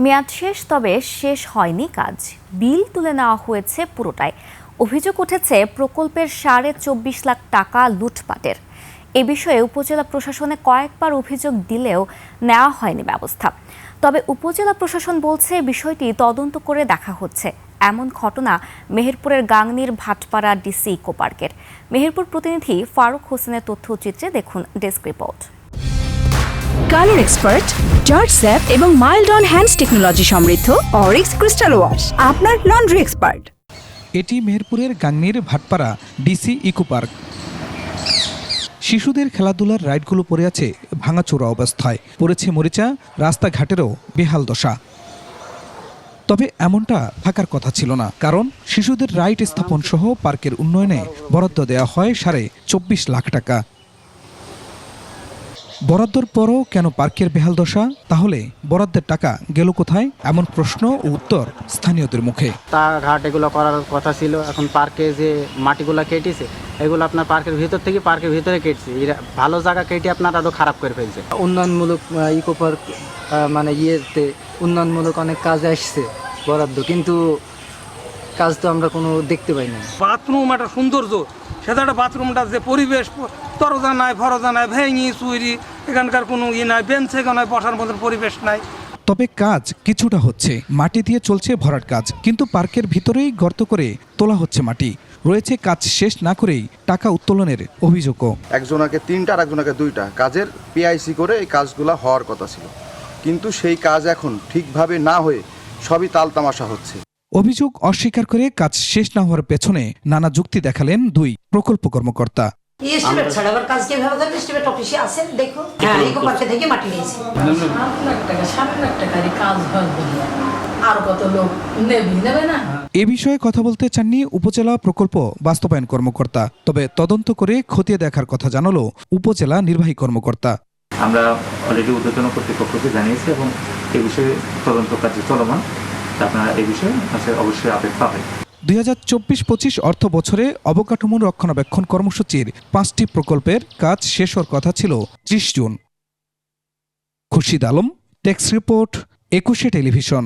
মেয়াদ শেষ, তবে শেষ হয়নি কাজ। বিল তুলে নেওয়া হয়েছে পুরোটাই। অভিযোগ উঠেছে প্রকল্পের 24.5 লাখ টাকা লুটপাটের। এ বিষয়ে উপজেলা প্রশাসনে কয়েকবার অভিযোগ দিলেও নেওয়া হয়নি ব্যবস্থা। তবে উপজেলা প্রশাসন বলছে বিষয়টি তদন্ত করে দেখা হচ্ছে। এমন ঘটনা মেহেরপুরের গাংনীর ভাটপাড়া ডিসি ইকো পার্কের। মেহেরপুর প্রতিনিধি ফারুক হোসেনের তথ্যচিত্রে দেখুন desk report. Colour expert, George sap এবং মাইল্ড অন হ্যান্ডস টেকনোলজি সমৃদ্ধ অরিক্স ক্রিস্টাল ওয়াশ আপনার লন্ড্রি এক্সপার্ট। এটি মেহেরপুরের গাংনীর ভাটপাড়া ডিসি ইকো পার্ক। শিশুদের খেলাধুলার রাইডগুলো পড়ে আছে ভাঙাচোরা অবস্থায়, পড়েছে মরিচা, রাস্তাঘাটেরও বেহাল দশা। তবে এমনটা থাকার কথা ছিল না, কারণ শিশুদের রাইড স্থাপন সহ পার্কের উন্নয়নে বরাদ্দ দেওয়া হয় 24.5 লাখ টাকা। বরাদ্দর পরও কেন পার্কের বেহাল দশা? তাহলে বরাদ্দের টাকা গেল কোথায়? এমন প্রশ্ন ও উত্তর স্থানীয়দের মুখে। ঘাট এগুলো করার কথা ছিল, এখন পার্কে যে মাটিগুলো কেটেছে এগুলো আপনার পার্কের ভিতর থেকে পার্কের ভিতরে কেটেছে, ভালো জায়গা কেটে আপনার আরো খারাপ করে ফেলছে। উন্নয়নমূলক ইকো পার্ক মানে ইয়েতে উন্নয়নমূলক অনেক কাজ আসছে বরাদ্দ, কিন্তু কাজ তো আমরা কোনো দেখতে পাই না। বাথরুম একটা সৌন্দর্য, সেটা একটা বাথরুমটা যে পরিবেশ তরজা নাই, ফরজা নাই, ভেঙি চুরি, এখানকার কোনো ইয়ে নাই, বেঞ্চে নয়, বসার মতন পরিবেশ নাই। তবে কাজ কিছুটা হচ্ছে, মাটি দিয়ে চলছে ভরাট কাজ, কিন্তু পার্কের ভিতরেই গর্ত করে তোলা হচ্ছে মাটি। রয়েছে কাজ শেষ না করেই টাকা উত্তোলনের অভিযোগও। একজনাকে 3টা আর একজনাকে 2টা কাজের পিআইসি করে এই কাজগুলো হওয়ার কথা ছিল, কিন্তু সেই কাজ এখন ঠিকভাবে না হয়ে সবই তালতামাশা হচ্ছে। অভিযোগ অস্বীকার করে কাজ শেষ না হওয়ার পেছনে নানা যুক্তি দেখালেন দুই প্রকল্প কর্মকর্তা। এস্টিমেট ছাড়া আবার কাজ কিভাবে করবে? এস্টিমেট অফিসে আছেন, দেখো। হ্যাঁ, ইকো পার্কে থেকে মাটি নিয়েছি। 7 লাখ টাকারই কাজ হয় বলে আর কত লোক নেবে না। এ বিষয়ে কথা বলতে চাননি উপজেলা প্রকল্প বাস্তবায়ন কর্মকর্তা, তবে তদন্ত করে খতিয়ে দেখার কথা জানালো উপজেলা নির্বাহী কর্মকর্তা। আমরা অলরেডি ঊর্ধ্বতন কর্তৃপক্ষকে জানিয়েছি এবং এই বিষয়ে তদন্ত কার্য চলমান। আপনারা এই বিষয়ে অবশ্যই আপডেট পাবেন। 2024-25 অর্থ বছরে অবকাঠামো রক্ষণাবেক্ষণ কর্মসূচির 5টি প্রকল্পের কাজ শেষ হওয়ার কথা ছিল 30 June. Khurshid Alam, desk report, 21 television.